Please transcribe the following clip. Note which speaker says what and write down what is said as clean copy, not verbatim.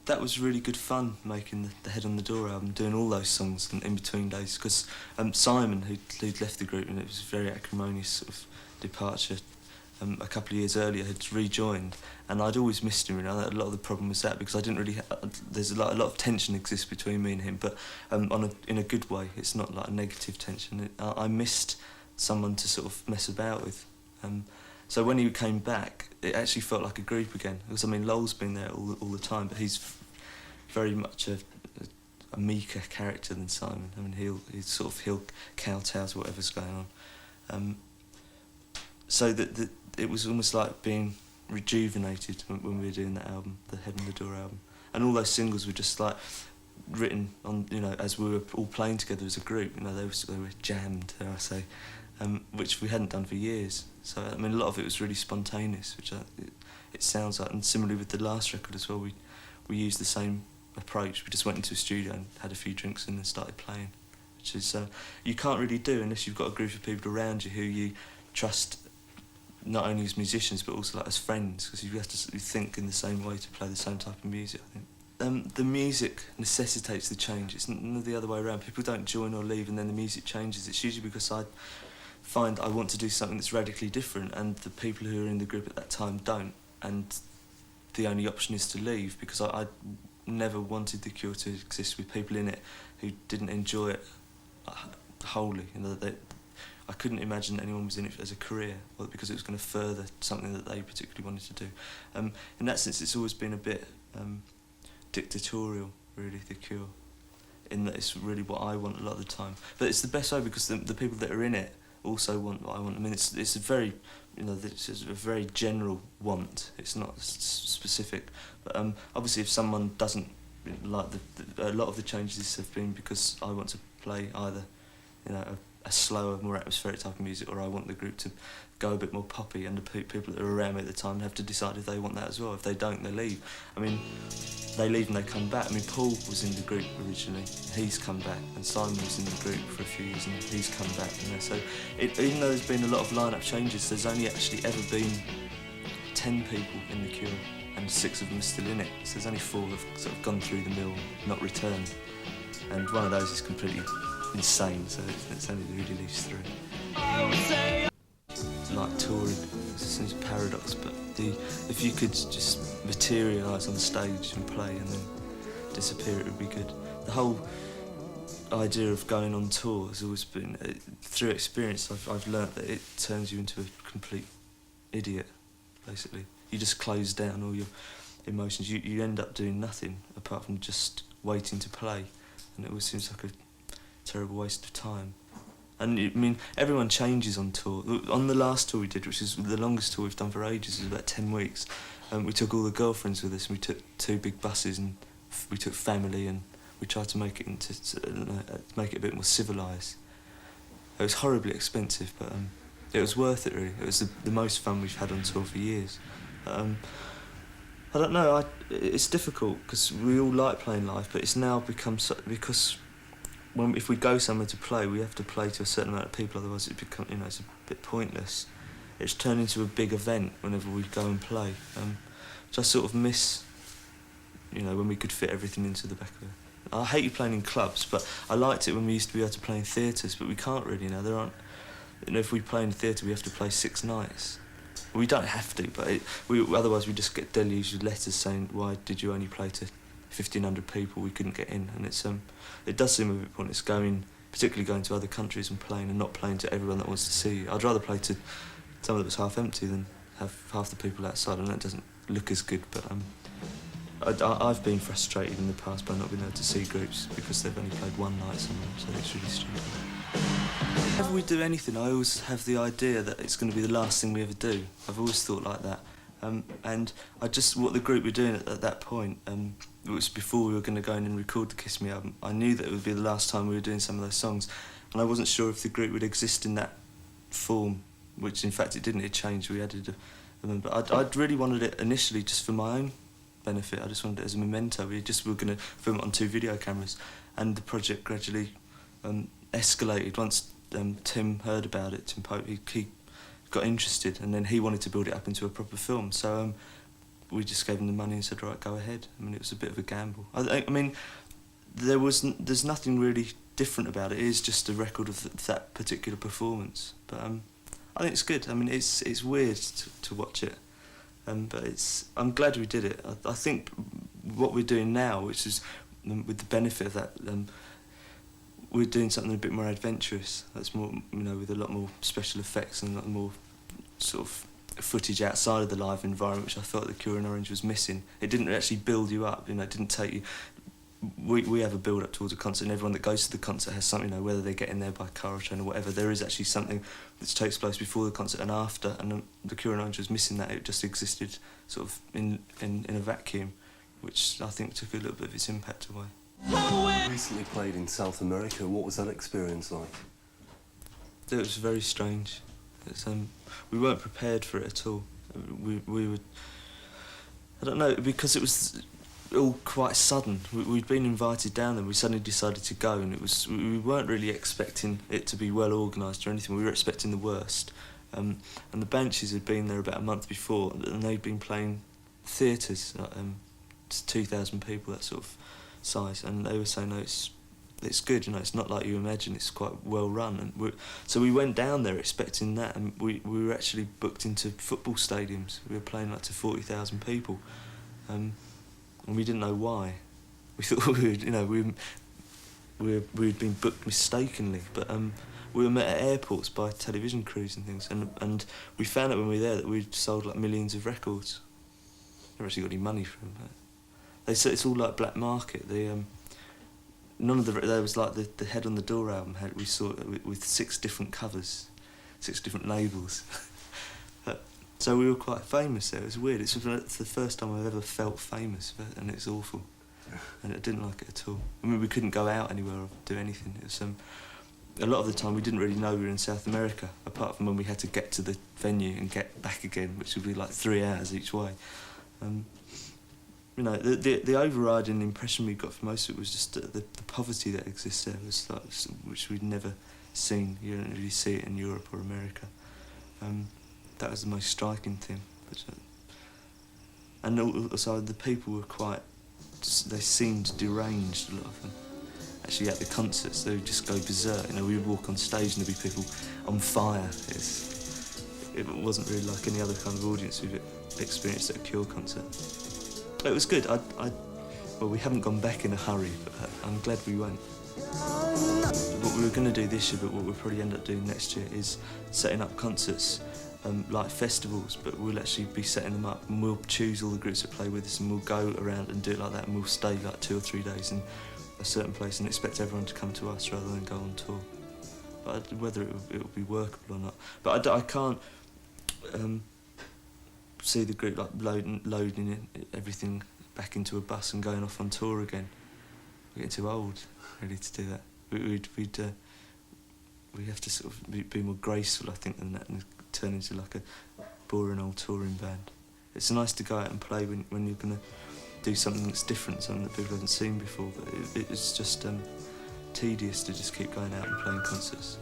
Speaker 1: that was really good fun, making the Head on the Door album, doing all those songs in between days, because Simon, who'd left the group, and it was a very acrimonious sort of departure, a couple of years earlier, had rejoined, and I'd always missed him. You know, a lot of the problem was that, because I didn't really. There's a lot of tension exists between me and him, but in a good way. It's not like a negative tension. I missed someone to sort of mess about with. So when he came back, it actually felt like a group again. Because I mean, Lowell's been there all the time, but he's very much a meeker character than Simon. I mean, he'll kowtow to whatever's going on. So that it was almost like being rejuvenated when we were doing that album, the Head on the Door album, and all those singles were just like written on, you know, as we were all playing together as a group. You know, they were jammed, dare I say, which we hadn't done for years. So I mean, a lot of it was really spontaneous, which it sounds like. And similarly with the last record as well, we used the same approach. We just went into a studio and had a few drinks and then started playing, which is you can't really do unless you've got a group of people around you who you trust, not only as musicians but also like as friends, because you have to think in the same way to play the same type of music, I think. The music necessitates the change. It's not the other way around. People don't join or leave and then the music changes. It's usually because I find I want to do something that's radically different and the people who are in the group at that time don't, and the only option is to leave, because I never wanted The Cure to exist with people in it who didn't enjoy it wholly. You know, I couldn't imagine anyone was in it as a career, or because it was going to further something that they particularly wanted to do. In that sense, it's always been a bit dictatorial, really, The Cure, in that it's really what I want a lot of the time. But it's the best way, because the people that are in it also want what I want. I mean, it's a very, you know, it's a very general want. It's not specific. But obviously, if someone doesn't like a lot of the changes have been because I want to play either, you know, a slower, more atmospheric type of music, or I want the group to go a bit more poppy, and the people that are around me at the time have to decide if they want that as well. If they don't, they leave. I mean, they leave and they come back. I mean, Paul was in the group originally, he's come back, and Simon was in the group for a few years and he's come back, you know. So even though there's been a lot of line-up changes, there's only actually ever been 10 people in The Cure, and 6 of them are still in it. So there's only 4 who have sort of gone through the mill, not returned. And one of those is completely insane, so it's only really leaves 3. Like touring, it seems a paradox, but if you could just materialise on stage and play and then disappear, it would be good. The whole idea of going on tour has always been, through experience, I've learnt that it turns you into a complete idiot, basically. You just close down all your emotions. You end up doing nothing apart from just waiting to play, and it always seems like a terrible waste of time. And I mean, everyone changes on tour. On the last tour we did, which is the longest tour we've done for ages, it was about 10 weeks, we took all the girlfriends with us, and we took 2 big buses, and we took family, and we tried to make it make it a bit more civilised. It was horribly expensive, but it was worth it, really. It was the most fun we've had on tour for years. I don't know, it's difficult, because we all like playing live, but it's now become because if we go somewhere to play, we have to play to a certain amount of people, otherwise it becomes, you know, it's a bit pointless. It's turned into a big event whenever we go and play. Which I sort of miss, you know, when we could fit everything into the back of it. I hated playing in clubs, but I liked it when we used to be able to play in theatres, but we can't really now. There aren't, you know, if we play in a theatre, we have to play 6 nights. We don't have to, but otherwise we just get deluged with letters saying, why did you only play to 1,500 people, we couldn't get in, and it does seem a bit pointless particularly going to other countries and playing and not playing to everyone that wants to see you. I'd rather play to somewhere that was half empty than have half the people outside, and that doesn't look as good, but I've been frustrated in the past by not being able to see groups because they've only played 1 night somewhere, so it's really stupid. Whenever we do anything, I always have the idea that it's going to be the last thing we ever do. I've always thought like that. And what the group were doing at that point, it was before we were going to go in and record the Kiss Me album, I knew that it would be the last time we were doing some of those songs, and I wasn't sure if the group would exist in that form, which in fact it didn't. It changed, we added but I'd really wanted it initially just for my own benefit. I just wanted it as a memento. We were going to film it on 2 video cameras, and the project gradually escalated once Tim heard about it. Tim Pope, he got interested, and then he wanted to build it up into a proper film. So we just gave them the money and said, right, go ahead. I mean, it was a bit of a gamble. I mean, there's nothing really different about it. It is just a record of that particular performance. But I think it's good. I mean, it's weird to watch it, but I'm glad we did it. I think what we're doing now, which is with the benefit of that, we're doing something a bit more adventurous. That's more, with a lot more special effects and a lot more sort of footage outside of the live environment, which I thought the Cure in Orange was missing. It didn't actually build you up. It didn't take you. We have a build up towards a concert, and everyone that goes to the concert has something. Whether they get in there by car or train or whatever, there is actually something that takes place before the concert and after. And the Cure in Orange was missing that. It just existed sort of in a vacuum, which I think took a little bit of its impact away.
Speaker 2: Recently played in South America. What was that experience like?
Speaker 1: It was very strange. We weren't prepared for it at all. We were. I don't know, because it was all quite sudden. We'd been invited down there. We suddenly decided to go, and we weren't really expecting it to be well organised or anything. We were expecting the worst. And the Banshees had been there about a month before, and they'd been playing theatres, 2,000 people, that sort of size, and they were saying, no, it's good, it's not like you imagine, it's quite well run. And so we went down there expecting that, and we were actually booked into football stadiums. We were playing like to 40,000 people, and we didn't know why. We thought we'd been booked mistakenly, but we were met at airports by television crews and things, and we found out when we were there that we'd sold like millions of records. Never actually got any money from it. They said it's all like black market. None of there was like the Head on the Door album we saw it with 6 different covers, 6 different labels. So we were quite famous there. It was weird. It's the first time I've ever felt famous, and it's awful. And I didn't like it at all. I mean, we couldn't go out anywhere or do anything. It was a lot of the time we didn't really know we were in South America, apart from when we had to get to the venue and get back again, which would be like 3 hours each way. The overriding impression we got from most of it was just the poverty that exists there, was like, which we'd never seen. You don't really see it in Europe or America. That was the most striking thing. And also the people were they seemed deranged, a lot of them. Actually, at the concerts, they would just go berserk. We would walk on stage and there'd be people on fire. It wasn't really like any other kind of audience we've experienced at a Cure concert. It was good. Well, we haven't gone back in a hurry, but I'm glad we went. What we were going to do this year, but what we'll probably end up doing next year, is setting up concerts like festivals, but we'll actually be setting them up, and we'll choose all the groups that play with us, and we'll go around and do it like that, and we'll stay like 2 or 3 days in a certain place and expect everyone to come to us rather than go on tour. But whether it will be workable or not. But I can't see the group like loading everything back into a bus and going off on tour again. We're getting too old, really, to do that. We have to sort of be more graceful, I think, than that, and turn into like a boring old touring band. It's nice to go out and play when you're going to do something that's different, something that people haven't seen before, but it's just tedious to just keep going out and playing concerts.